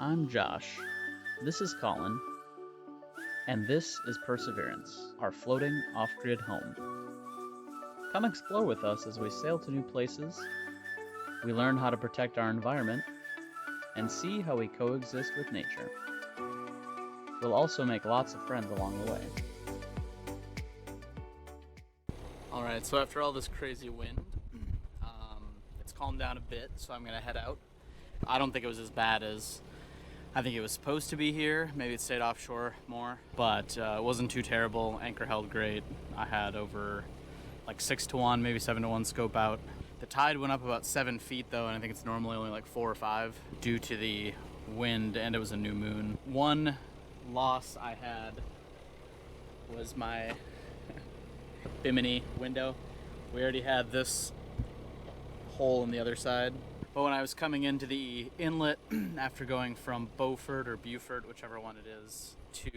I'm Josh. This is Colin. And this is Perseverance, our floating off-grid home. Come explore with us as we sail to new places, we learn how to protect our environment, and see how we coexist with nature. We'll also make lots of friends along the way. Alright, so after all this crazy wind, it's calmed down a bit, so I'm gonna head out. I don't think it was as bad as I think it was supposed to be here. Maybe it stayed offshore more, but it wasn't too terrible. Anchor held great. I had over like 6-to-1, maybe 7-to-1 scope out. The tide went up about 7 feet though, and I think it's normally only like 4 or 5 due to the wind, and it was a new moon. One loss I had was my Bimini window. We already had this hole on the other side. But when I was coming into the inlet after going from Beaufort or Beaufort, whichever one it is, to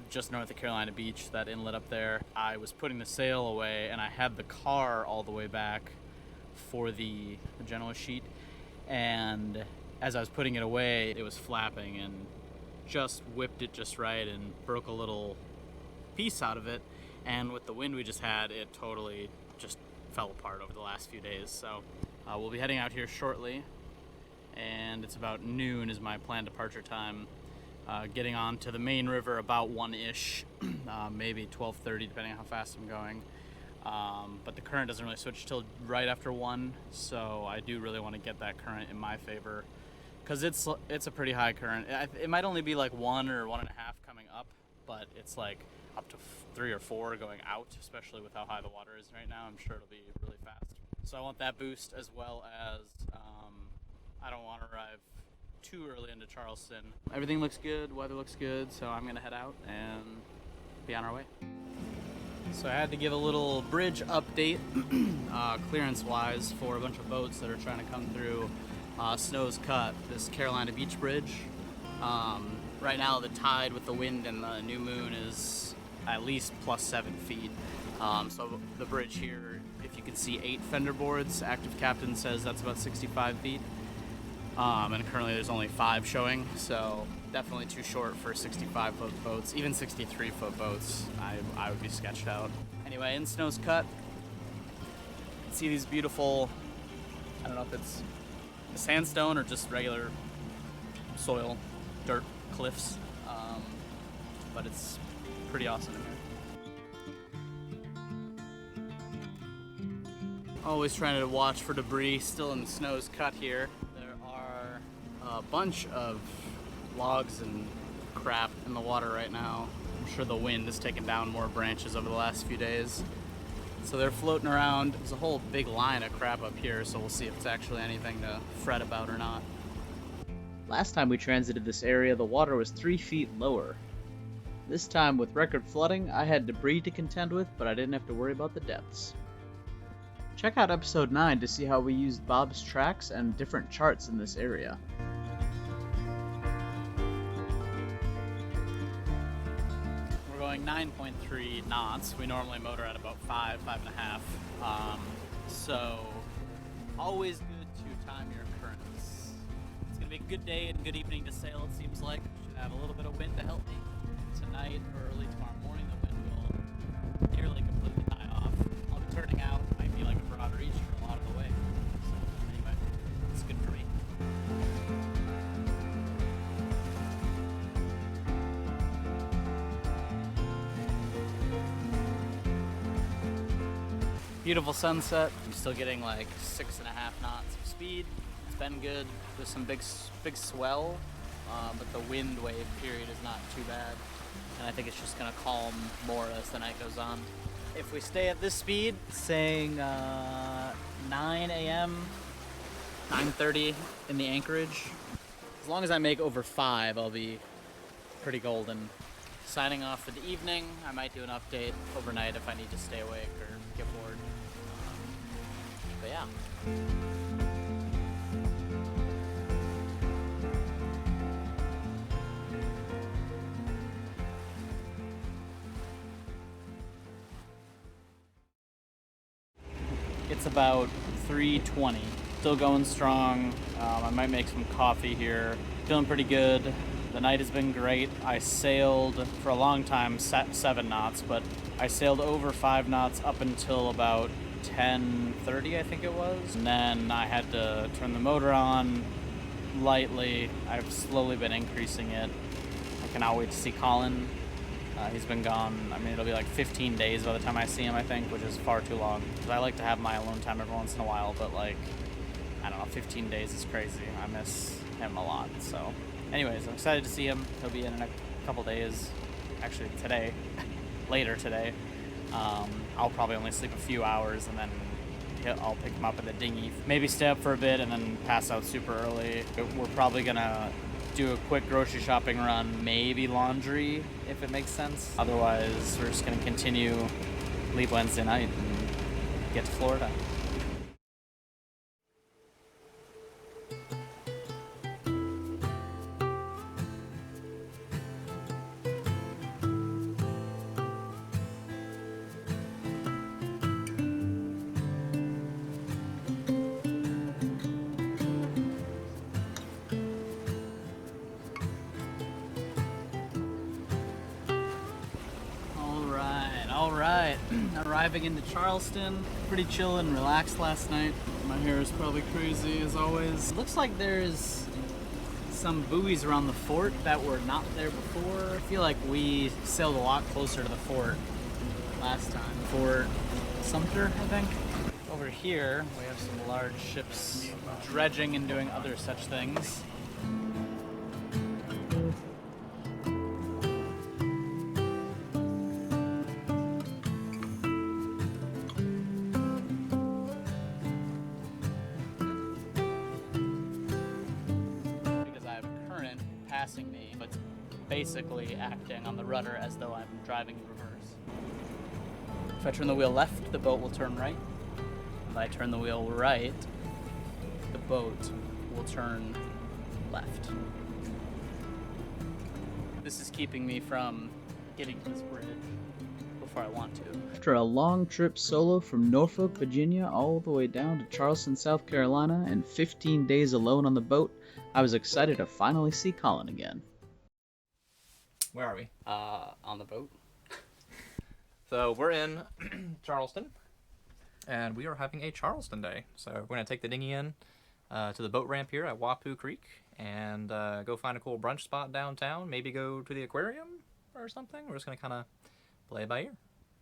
just north of Carolina Beach, that inlet up there, I was putting the sail away and I had the car all the way back for the Genoa sheet. And as I was putting it away, it was flapping and just whipped it just right and broke a little piece out of it. And with the wind we just had, it totally just fell apart over the last few days. So we'll be heading out here shortly, and it's about noon is my planned departure time. Getting on to the main river about 1-ish, maybe 12:30 depending on how fast I'm going. But the current doesn't really switch till right after 1, so I do really want to get that current in my favor, because it's a pretty high current. It might only be like 1 or 1.5 coming up, but it's like up to 3 or 4 going out, especially with how high the water is right now. I'm sure it'll be really fast. So I want that boost, as well as I don't want to arrive too early into Charleston. Everything looks good, weather looks good, so I'm gonna head out and be on our way. So I had to give a little bridge update, clearance-wise, for a bunch of boats that are trying to come through Snow's Cut, this Carolina Beach bridge. Right now the tide with the wind and the new moon is at least plus 7 feet. So the bridge here, if you can see 8 fender boards, active captain says that's about 65 feet. And currently there's only 5 showing, so definitely too short for 65-foot boats. Even 63-foot boats, I would be sketched out. Anyway, in Snow's Cut, you can see these beautiful, I don't know if it's sandstone or just regular soil, dirt cliffs, but it's pretty awesome in here. Always trying to watch for debris. Still in the Snow's Cut here. There are a bunch of logs and crap in the water right now. I'm sure the wind has taken down more branches over the last few days, so they're floating around. There's a whole big line of crap up here, so we'll see if it's actually anything to fret about or not. Last time we transited this area, the water was 3 feet lower. This time, with record flooding, I had debris to contend with, but I didn't have to worry about the depths. Check out episode 9 to see how we used Bob's tracks and different charts in this area. We're going 9.3 knots. We normally motor at about 5.5. So always good to time your currents. It's going to be a good day and good evening to sail, it seems like. Should have a little bit of wind to help me. Tonight or early tomorrow morning, the wind will nearly completely die off. I'll be turning out. Might be like a broader east for a lot of the way. So anyway, it's good for me. Beautiful sunset. I'm still getting like 6.5 knots of speed. It's been good. There's some big swell, but the wind wave period is not too bad. And I think it's just gonna calm more as the night goes on. If we stay at this speed, saying 9 a.m., 9:30 in the anchorage, as long as I make over 5, I'll be pretty golden. Signing off for the evening. I might do an update overnight if I need to stay awake or get bored. But yeah. It's about 3:20 Still going strong. I might make some coffee here. Feeling pretty good. The night has been great. I sailed for a long time, 7 knots, but I sailed over 5 knots up until about 10:30, I think it was. And then I had to turn the motor on lightly. I've slowly been increasing it. I cannot wait to see Colin. He's been gone. I mean, it'll be like 15 days by the time I see him, I think, which is far too long. Because I like to have my alone time every once in a while, but like, I don't know, 15 days is crazy. I miss him a lot, so. Anyways, I'm excited to see him. He'll be in a couple days. Actually, today. Later today. I'll probably only sleep a few hours, and then I'll pick him up in the dinghy. Maybe stay up for a bit, and then pass out super early. We're probably gonna do a quick grocery shopping run, maybe laundry, if it makes sense. Otherwise, we're just gonna continue, leave Wednesday night, and get to Florida. All right, arriving into Charleston. Pretty chill and relaxed last night. My hair is probably crazy as always. Looks like there's some buoys around the fort that were not there before. I feel like we sailed a lot closer to the fort last time. Fort Sumter, I think. Over here, we have some large ships dredging and doing other such things. Passing me, but basically acting on the rudder as though I'm driving in reverse. If I turn the wheel left, the boat will turn right. If I turn the wheel right, the boat will turn left. This is keeping me from getting to this bridge before I want to. After a long trip solo from Norfolk, Virginia, all the way down to Charleston, South Carolina, and 15 days alone on the boat, I was excited to finally see Colin again. Where are we? On the boat. So we're in Charleston, and we are having a Charleston day. So we're going to take the dinghy in to the boat ramp here at Wapoo Creek and go find a cool brunch spot downtown. Maybe go to the aquarium or something. We're just going to kind of play it by ear.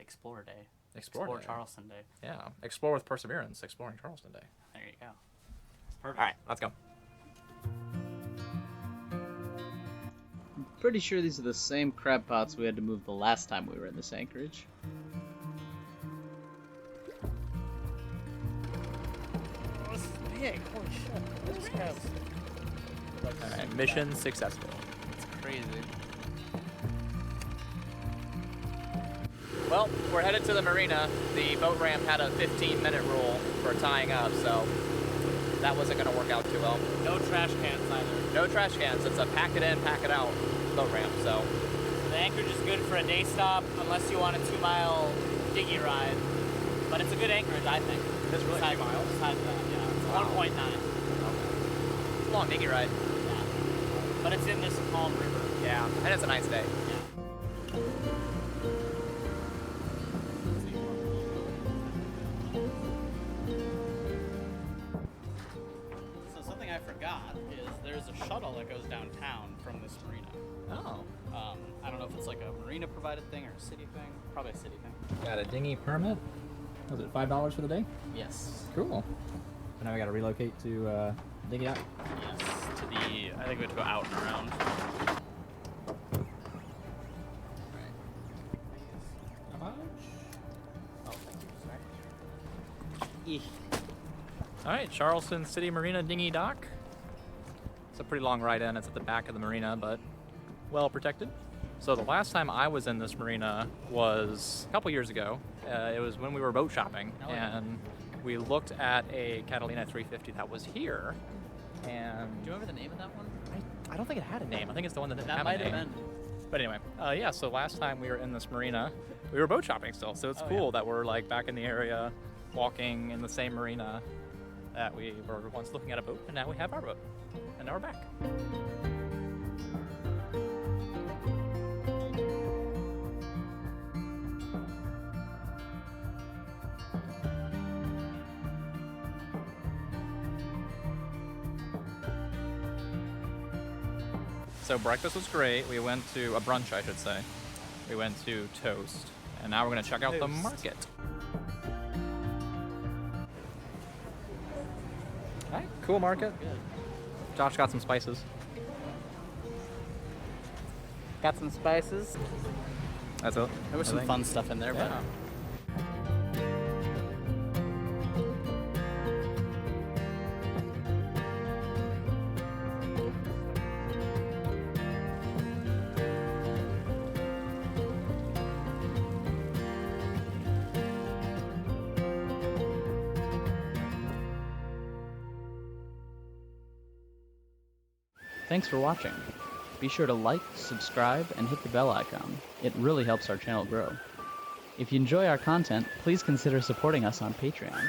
Explore day. Explore day. Charleston day. Yeah. Explore with perseverance. Exploring Charleston day. There you go. Perfect. All right, let's go. I'm pretty sure these are the same crab pots we had to move the last time we were in this anchorage. Oh, this is big. Holy shit. This crab's... All right, mission successful. It's crazy. Well, we're headed to the marina. The boat ramp had a 15-minute rule for tying up, so that wasn't going to work out too well. No trash cans either. No trash cans. It's a pack it in, pack it out boat ramp, so. The anchorage is good for a day stop unless you want a 2-mile dinghy ride. But it's a good anchorage, I think. It's really 2 miles? Besides that, yeah. It's Wow. 1.9. Okay. It's a long dinghy ride. Yeah. But it's in this calm river. Yeah, and it's a nice day. Yeah. So something I forgot is there's a shuttle that goes downtown from this marina. Oh. I don't know if it's like a marina provided thing or a city thing. Probably a city thing. Got a dinghy permit. Was it $5 for the day? Yes. Cool. So now we got to relocate to dinghy dock. Yes. To the, I think we have to go out and around. Oh, thank you. Sorry. All right, Charleston City Marina dinghy dock. It's a pretty long ride in. It's at the back of the marina, but well protected. So the last time I was in this marina was a couple years ago. It was when we were boat shopping, and we looked at a Catalina 350 that was here. And Do you remember the name of that one? I don't think it had a name. I think it's the one that didn't That have might a name. have been. But anyway, yeah. So last time we were in this marina, we were boat shopping still. So it's cool that we're like back in the area, walking in the same marina. that we were once looking at a boat, and now we have our boat. And now we're back. So breakfast was great. We went to a brunch, I should say. We went to Toast, and now we're gonna check out the market. Alright, cool market. Good. Josh got some spices. Got some spices. That's it. There was some fun stuff in there, but Yeah. Thanks for watching. Be sure to like, subscribe, and hit the bell icon. It really helps our channel grow. If you enjoy our content, please consider supporting us on Patreon.